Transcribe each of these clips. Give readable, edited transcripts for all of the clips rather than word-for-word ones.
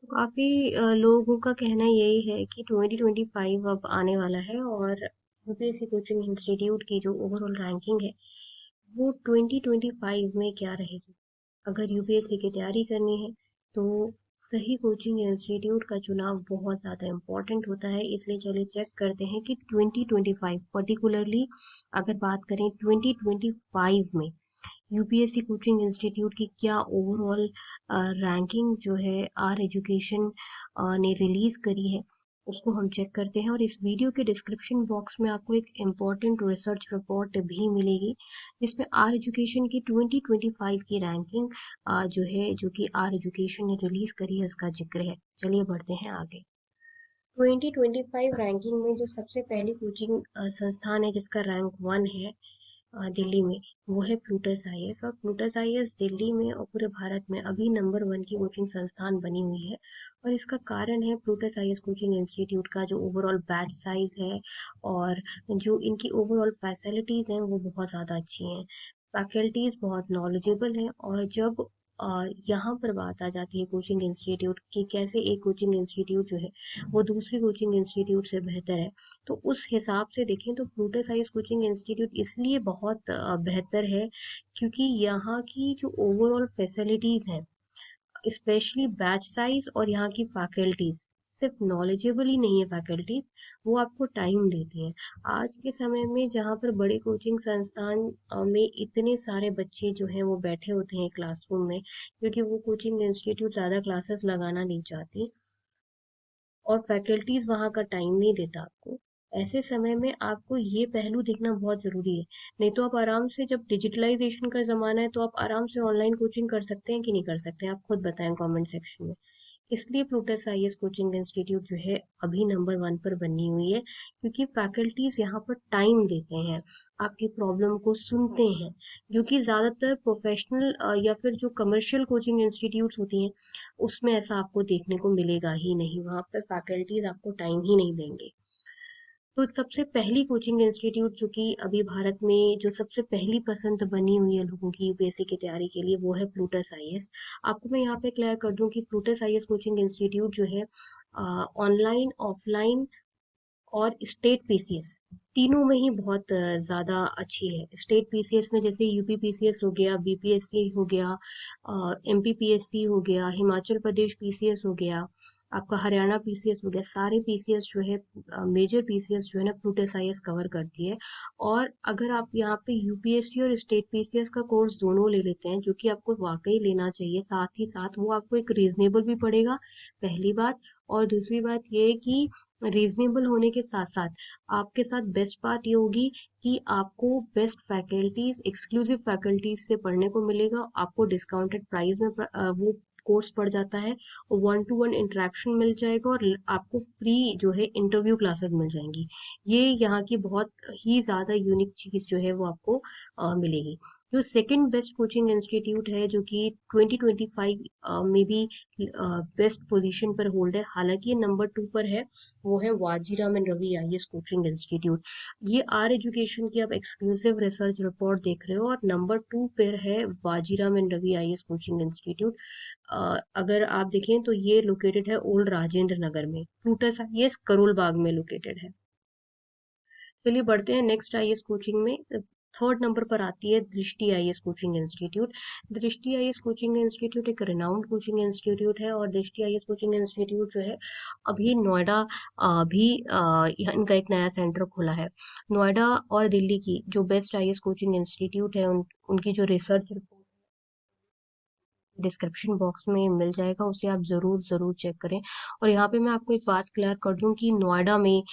काफ़ी लोगों का कहना यही है कि 2025 अब आने वाला है और यूपीएससी कोचिंग इंस्टीट्यूट की जो ओवरऑल रैंकिंग है वो 2025 में क्या रहेगी। अगर यूपीएससी की तैयारी करनी है तो सही कोचिंग इंस्टीट्यूट का चुनाव बहुत ज़्यादा इम्पोर्टेंट होता है। इसलिए चलिए चेक करते हैं कि 2025 पर्टिकुलरली अगर बात करें 2025 में यूपीएससी कोचिंग इंस्टीट्यूट की क्या ओवरऑल रैंकिंग जो है आर एजुकेशन ने रिलीज करी है, उसको हम चेक करते हैं। और इस वीडियो के डिस्क्रिप्शन बॉक्स में आपको एक इम्पॉर्टेंट रिसर्च रिपोर्ट भी मिलेगी जिसमें आर एजुकेशन की 2025 की रैंकिंग जो है, जो कि आर एजुकेशन ने रिलीज करी है, उसका जिक्र है। चलिए बढ़ते हैं आगे। 2025 रैंकिंग में जो सबसे पहली कोचिंग संस्थान है जिसका रैंक 1 है दिल्ली में, वो है प्लूटस आईएएस। और प्लूटस आईएएस दिल्ली में और पूरे भारत में अभी नंबर 1 की कोचिंग संस्थान बनी हुई है। और इसका कारण है प्लूटस आईएएस कोचिंग इंस्टीट्यूट का जो ओवरऑल बैच साइज है और जो इनकी ओवरऑल फैसिलिटीज़ हैं वो बहुत ज़्यादा अच्छी हैं। फैकल्टीज़ बहुत नॉलेजेबल हैं। और जब यहाँ पर बात आ जाती है कोचिंग इंस्टीट्यूट की, कैसे एक कोचिंग इंस्टीट्यूट जो है वो दूसरी कोचिंग इंस्टीट्यूट से बेहतर है, तो उस हिसाब से देखें तो प्लूटो साइंस कोचिंग इंस्टीट्यूट इसलिए बहुत बेहतर है क्योंकि यहाँ की जो ओवरऑल फैसिलिटीज़ हैं, स्पेशली बैच साइज और यहाँ की फैकल्टीज सिर्फ नॉलेजेबल ही नहीं है। फैकल्टीज वो आपको टाइम देती हैं। आज के समय में जहाँ पर बड़े कोचिंग संस्थान में इतने सारे बच्चे जो हैं वो बैठे होते हैं क्लासरूम में, क्योंकि वो कोचिंग इंस्टीट्यूट ज़्यादा क्लासेस लगाना नहीं चाहती और फैकल्टीज वहाँ का टाइम नहीं देता आपको। ऐसे समय में आपको ये पहलू देखना बहुत ज़रूरी है। नहीं तो आप आराम से, जब डिजिटलाइजेशन का ज़माना है तो आप आराम से ऑनलाइन कोचिंग कर सकते हैं कि नहीं कर सकते हैं, आप खुद बताएं कमेंट सेक्शन में। इसलिए प्लूटस आईएएस कोचिंग इंस्टीट्यूट जो है अभी नंबर 1 पर बनी हुई है क्योंकि फैकल्टीज यहाँ पर टाइम देते हैं, आपकी प्रॉब्लम को सुनते हैं, जो कि ज़्यादातर प्रोफेशनल या फिर जो कमर्शियल कोचिंग इंस्टीट्यूट्स होती हैं उसमें ऐसा आपको देखने को मिलेगा ही नहीं। वहाँ पर फैकल्टीज आपको टाइम ही नहीं देंगे। तो सबसे पहली कोचिंग इंस्टीट्यूट जो कि अभी भारत में जो सबसे पहली पसंद बनी हुई है लोगों की यूपीएससी की तैयारी के लिए, वो है प्लूटस आईएएस। आपको मैं यहाँ पे क्लियर कर दूं कि प्लूटस आईएएस कोचिंग इंस्टीट्यूट जो है ऑनलाइन, ऑफलाइन और स्टेट पीसीएस तीनों में ही बहुत ज़्यादा अच्छी है। स्टेट पीसीएस में जैसे यूपी पीसीएस हो गया, बीपीएससी हो गया, एमपीपीएससी हो गया, हिमाचल प्रदेश पीसीएस हो गया, आपका हरियाणा पीसीएस हो गया, सारे पीसीएस जो है, मेजर पीसीएस जो है ना, प्लूटस आईएएस कवर करती है। और अगर आप यहाँ पे यूपीएससी और स्टेट पीसीएस का कोर्स दोनों ले लेते हैं, जो कि आपको वाकई लेना चाहिए, साथ ही साथ वो आपको एक रीजनेबल भी पड़ेगा, पहली बात। और दूसरी बात ये है कि रीजनेबल होने के साथ साथ आपके साथ बेस्ट पार्ट ये होगी कि आपको बेस्ट फैकल्टीज, एक्सक्लूसिव फैकल्टीज से पढ़ने को मिलेगा। आपको डिस्काउंटेड प्राइस में वो कोर्स पड़ जाता है, 1-to-1 इंटरेक्शन मिल जाएगा और आपको फ्री जो है इंटरव्यू क्लासेस मिल जाएंगी। ये यहाँ की बहुत ही ज़्यादा यूनिक चीज़ जो है वो आपको मिलेगी। जो सेकंड बेस्ट कोचिंग इंस्टीट्यूट है जो कि 2025 में भी बेस्ट पोजीशन पर होल्ड है, हालांकि ये नंबर 2 पर है, वो है Vajiram and Ravi IAS coaching institute. ये आर एजुकेशन की आप एक्सक्लूसिव रिसर्च रिपोर्ट देख रहे हो और नंबर 2 पर है Vajiram and Ravi IAS coaching institute. अगर आप देखें तो ये लोकेटेड है ओल्ड राजेंद्र नगर में। प्लूटस आईएएस करोल बाग में लोकेटेड है। चलिए बढ़ते हैं नेक्स्ट आईएएस कोचिंग में। थर्ड नंबर पर आती है दृष्टि आईएएस कोचिंग इंस्टीट्यूट। दृष्टि आईएएस कोचिंग इंस्टीट्यूट एक रिनाउंड कोचिंग इंस्टीट्यूट है और दृष्टि आईएएस कोचिंग इंस्टीट्यूट जो है अभी नोएडा भी इनका एक नया सेंटर खुला है। नोएडा और दिल्ली की जो बेस्ट आईएएस कोचिंग इंस्टीट्यूट है उनकी जो रिसर्च डिस्क्रिप्शन बॉक्स में मिल जाएगा, उसे आप ज़रूर ज़रूर चेक करें। और यहाँ पे मैं आपको एक बात क्लियर कर दूं कि नोएडा में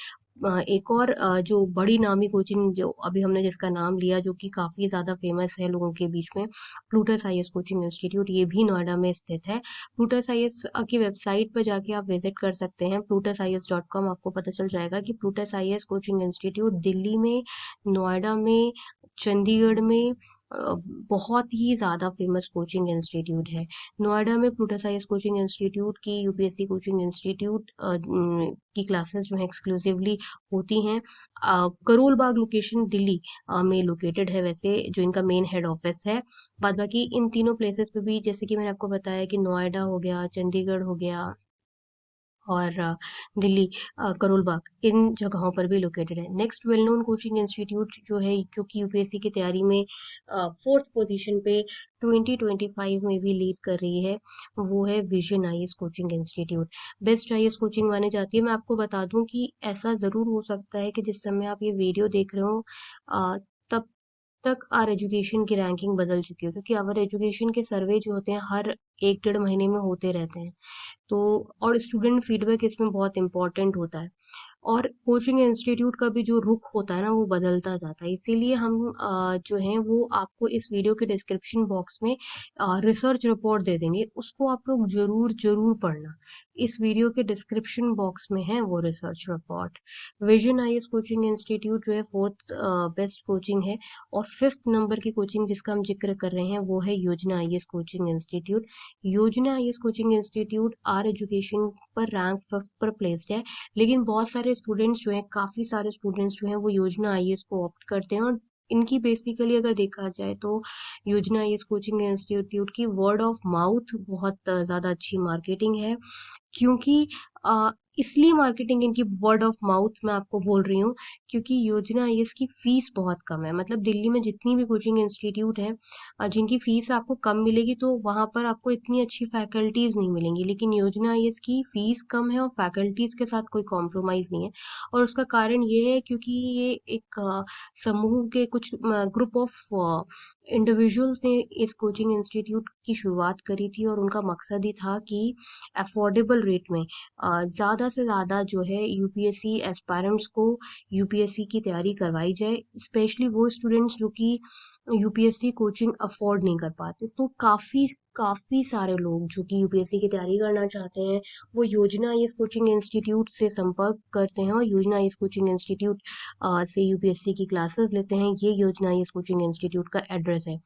एक और जो बड़ी नामी कोचिंग जो अभी हमने जिसका नाम लिया, जो कि काफ़ी ज़्यादा फेमस है लोगों के बीच में, प्लूटस आईएएस कोचिंग इंस्टीट्यूट, ये भी नोएडा में स्थित है। प्लूटस आईएएस की वेबसाइट पर जाके आप विजिट कर सकते हैं, plutusIAS.com। आपको पता चल जाएगा कि Plutus IAS coaching institute Delhi में, नोएडा में, चंडीगढ़ में बहुत ही ज़्यादा फेमस कोचिंग इंस्टीट्यूट है। नोएडा में प्लूटस आईएएस कोचिंग इंस्टीट्यूट की यूपीएससी कोचिंग इंस्टीट्यूट की क्लासेस जो है एक्सक्लूसिवली होती हैं। करोल बाग लोकेशन दिल्ली में लोकेटेड है वैसे, जो इनका मेन हेड ऑफिस है। बाद बाकी इन तीनों प्लेसेस पे भी, जैसे कि मैंने आपको बताया कि नोएडा हो गया, चंडीगढ़ हो गया, और दिल्ली, करोल बाग, इन जगहों पर भी लोकेटेड है। Next well known coaching institute जो है, जो कि यूपीएससी की तैयारी में फोर्थ पोजीशन पे 2025 में भी लीड कर रही है, वो है vision IAS coaching institute. Best IAS coaching मानी जाती है। मैं आपको बता दूं कि ऐसा ज़रूर हो सकता है कि जिस समय आप ये वीडियो देख रहे हो तब तक आवर एजुकेशन की रैंकिंग बदल चुकी हो, क्योंकि आवर एजुकेशन के सर्वे जो होते हैं हर 1 डेढ़ महीने में होते रहते हैं। तो और स्टूडेंट फीडबैक इसमें बहुत इंपॉर्टेंट होता है, और कोचिंग इंस्टीट्यूट का भी जो रुख होता है ना, वो बदलता जाता है। इसीलिए हम जो है वो आपको इस वीडियो के डिस्क्रिप्शन बॉक्स में रिसर्च रिपोर्ट दे देंगे, उसको आप लोग जरूर जरूर पढ़ना। इस वीडियो के डिस्क्रिप्शन बॉक्स में है वो research report. Vision IAS coaching institute जो है फोर्थ बेस्ट कोचिंग है, और फिफ्थ नंबर की कोचिंग जिसका हम जिक्र कर रहे हैं वो है Yojana IAS coaching institute. Yojana IAS coaching institute R education पर रैंक फिफ्थ पर प्लेस्ड है, लेकिन बहुत सारे स्टूडेंट्स जो हैं, काफ़ी सारे स्टूडेंट्स जो हैं वो योजना आईएएस को ऑप्ट करते हैं, और इनकी बेसिकली अगर देखा जाए तो योजना आईएएस कोचिंग इंस्टीट्यूट की वर्ड ऑफ माउथ बहुत ज़्यादा अच्छी मार्केटिंग है, क्योंकि इसलिए मार्केटिंग इनकी वर्ड ऑफ माउथ मैं आपको बोल रही हूँ, क्योंकि योजना आईएएस की फीस बहुत कम है। मतलब दिल्ली में जितनी भी कोचिंग इंस्टीट्यूट है जिनकी फीस आपको कम मिलेगी, तो वहाँ पर आपको इतनी अच्छी फैकल्टीज नहीं मिलेंगी, लेकिन योजना आईएएस की फीस कम है और फैकल्टीज के साथ कोई कॉम्प्रोमाइज नहीं है। और उसका कारण ये है क्योंकि ये एक समूह के कुछ ग्रुप ऑफ इंडिविजुअल्स ने इस कोचिंग इंस्टीट्यूट की शुरुआत करी थी, और उनका मकसद ही था कि अफोर्डेबल रेट में ज़्यादा से ज़्यादा जो है यूपीएससी एस्पायरेंट्स को यूपीएससी की तैयारी करवाई जाए, स्पेशली वो स्टूडेंट्स जो कि यूपीएससी कोचिंग अफोर्ड नहीं कर पाते। तो काफ़ी काफ़ी सारे लोग जो कि यूपीएससी की तैयारी करना चाहते हैं, वो योजना आईएएस कोचिंग इंस्टीट्यूट से संपर्क करते हैं, और योजना आईएएस कोचिंग इंस्टीट्यूट से यूपीएससी की क्लासेस लेते हैं। ये योजना आईएएस कोचिंग इंस्टीट्यूट का एड्रेस है।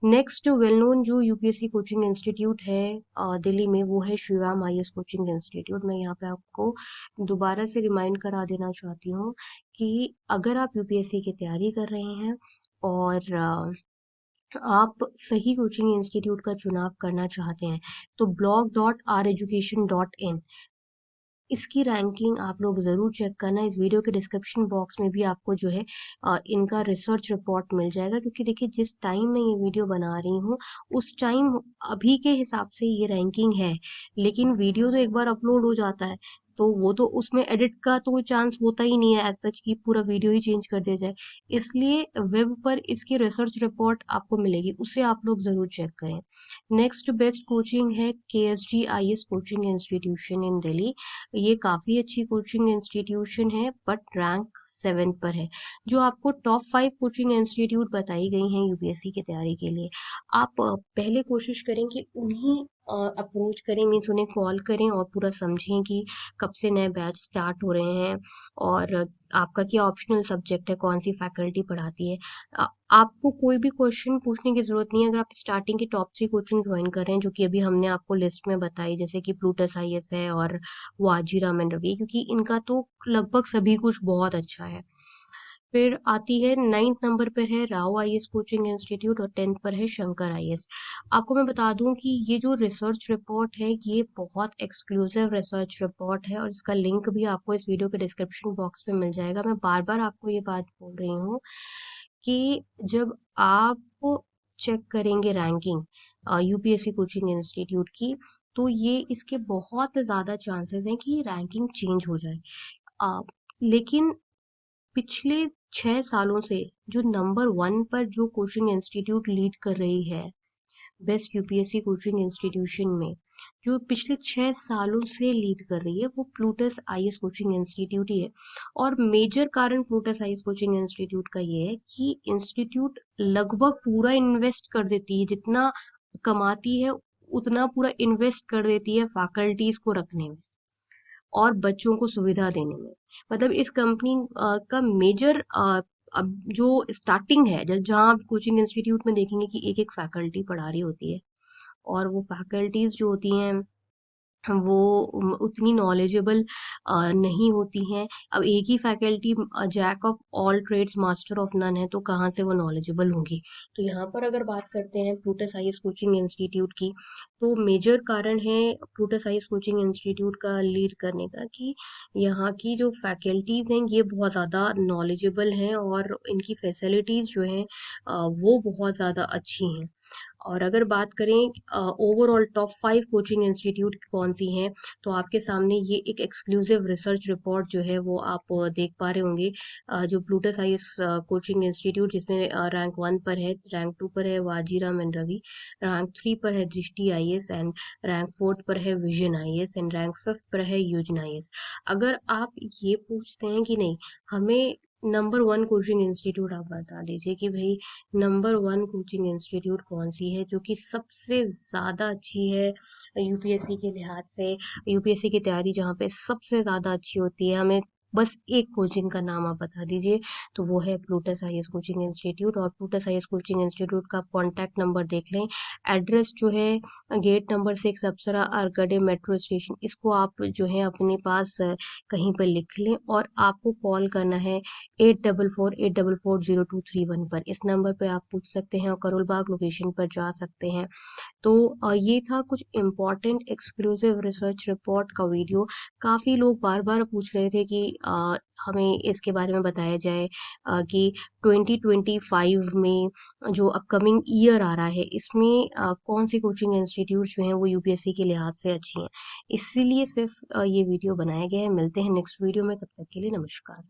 नेक्स्ट वेल नोन जो यूपीएससी कोचिंग इंस्टीट्यूट है दिल्ली में, वो है Shri Ram IAS coaching institute. मैं यहाँ पे आपको दोबारा से रिमाइंड करा देना चाहती हूँ कि अगर आप यूपीएससी की तैयारी कर रहे हैं और आप सही कोचिंग इंस्टीट्यूट का चुनाव करना चाहते हैं, तो blog.reducation.in, इसकी रैंकिंग आप लोग ज़रूर चेक करना। इस वीडियो के डिस्क्रिप्शन बॉक्स में भी आपको जो है इनका रिसर्च रिपोर्ट मिल जाएगा, क्योंकि देखिए जिस टाइम मैं ये वीडियो बना रही हूँ उस टाइम अभी के हिसाब से ये रैंकिंग है, लेकिन वीडियो तो एक बार अपलोड हो जाता है तो वो तो उसमें एडिट का तो कोई चांस होता ही नहीं है एज सच कि पूरा वीडियो ही चेंज कर दिया जाए। इसलिए वेब पर इसकी रिसर्च रिपोर्ट आपको मिलेगी, उसे आप लोग ज़रूर चेक करें। नेक्स्ट बेस्ट कोचिंग है KSG IAS coaching institution in Delhi. ये काफ़ी अच्छी कोचिंग इंस्टीट्यूशन है, बट रैंक 7th पर है। जो आपको टॉप 5 कोचिंग इंस्टीट्यूट बताई गई हैं यूपीएससी की तैयारी के लिए, आप पहले कोशिश करें कि उन्हीं अप्रोच करें, मीन्स उन्हें कॉल करें और पूरा समझें कि कब से नए बैच स्टार्ट हो रहे हैं, और आपका क्या ऑप्शनल सब्जेक्ट है, कौन सी फैकल्टी पढ़ाती है। आपको कोई भी क्वेश्चन पूछने की ज़रूरत नहीं है अगर आप स्टार्टिंग के टॉप 3 कोचिंग ज्वाइन कर रहे हैं, जो कि अभी हमने आपको लिस्ट में बताई, जैसे कि प्लूटस आईएएस है और वाजीराम एंड रवि, क्योंकि इनका तो लगभग सभी कुछ बहुत अच्छा है। फिर आती है 9th नंबर पर है राव आईएएस कोचिंग इंस्टीट्यूट, और 10th पर है शंकर आईएएस। आपको मैं बता दूं कि ये जो रिसर्च रिपोर्ट है ये बहुत एक्सक्लूसिव रिसर्च रिपोर्ट है, और इसका लिंक भी आपको इस वीडियो के डिस्क्रिप्शन बॉक्स में मिल जाएगा। मैं बार बार आपको ये बात बोल रही हूँ कि जब आप चेक करेंगे रैंकिंग यूपीएससी कोचिंग इंस्टीट्यूट की, तो ये इसके बहुत ज़्यादा चांसेस हैं कि रैंकिंग चेंज हो जाए। लेकिन पिछले 6 सालों से जो नंबर 1 पर जो कोचिंग इंस्टीट्यूट लीड कर रही है बेस्ट यूपीएससी कोचिंग इंस्टीट्यूशन में, जो पिछले 6 सालों से लीड कर रही है, वो प्लूटस आईएएस कोचिंग इंस्टीट्यूट ही है। और मेजर कारण प्लूटस आईएएस कोचिंग इंस्टीट्यूट का ये है कि इंस्टीट्यूट लगभग पूरा इन्वेस्ट कर देती है, जितना कमाती है उतना पूरा इन्वेस्ट कर देती है फैकल्टीज को रखने में और बच्चों को सुविधा देने में। मतलब इस कंपनी का मेजर अब जो स्टार्टिंग है, जहाँ आप कोचिंग इंस्टीट्यूट में देखेंगे कि एक एक फैकल्टी पढ़ा रही होती है, और वो फैकल्टीज जो होती हैं वो उतनी नॉलेजेबल नहीं होती हैं। अब एक ही faculty jack of all trades master of none है, तो कहाँ से वो नॉलेजेबल होंगी। तो यहाँ पर अगर बात करते हैं प्लूटस आईएएस कोचिंग इंस्टीट्यूट की, तो मेजर कारण है प्लूटस आईएएस कोचिंग इंस्टीट्यूट का लीड करने का कि यहाँ की जो फैकल्टीज़ हैं ये बहुत ज़्यादा नॉलेजेबल हैं और इनकी फैसिलिटीज़ जो हैं वो बहुत ज़्यादा अच्छी हैं। और अगर बात करें ओवरऑल टॉप 5 कोचिंग इंस्टीट्यूट कौन सी हैं, तो आपके सामने ये एक एक्सक्लूसिव रिसर्च रिपोर्ट जो है वो आप देख पा रहे होंगे। जो प्लूटस आईएएस कोचिंग इंस्टीट्यूट जिसमें रैंक 1 पर है, रैंक 2 पर है वाजीराम एंड रवि, रैंक 3 पर है दृष्टि आईएएस एंड रैंक 4 पर है विजन आईएएस एंड रैंक 5 पर है योजना आईएएस। अगर आप ये पूछते हैं कि नहीं, हमें नंबर 1 कोचिंग इंस्टीट्यूट आप बता दीजिए कि भाई नंबर 1 कोचिंग इंस्टीट्यूट कौन सी है जो कि सबसे ज़्यादा अच्छी है यूपीएससी के लिहाज से, यूपीएससी की तैयारी जहाँ पे सबसे ज़्यादा अच्छी होती है। हमें बस एक कोचिंग का नाम आप बता दीजिए, तो वो है प्लूटस आईएएस कोचिंग इंस्टीट्यूट। और प्लूटस आईएएस कोचिंग इंस्टीट्यूट का कॉन्टैक्ट नंबर देख लें। एड्रेस जो है गेट नंबर 6 अप्सरा अरगड़े मेट्रो स्टेशन, इसको आप जो है अपने पास कहीं पर लिख लें और आपको कॉल करना है 8448440231 पर। इस नंबर पे आप पूछ सकते हैं और करोल बाग लोकेशन पर जा सकते हैं। तो ये था कुछ इम्पोर्टेंट एक्सक्लूसिव रिसर्च रिपोर्ट का वीडियो। काफ़ी लोग बार बार पूछ रहे थे कि हमें इसके बारे में बताया जाए कि 2025 में जो अपकमिंग ईयर आ रहा है इसमें कौन सी कोचिंग इंस्टीट्यूट जो हैं वो यूपीएससी के लिहाज से अच्छी हैं। इसीलिए सिर्फ ये वीडियो बनाया गया है। मिलते हैं नेक्स्ट वीडियो में, तब तक के लिए नमस्कार।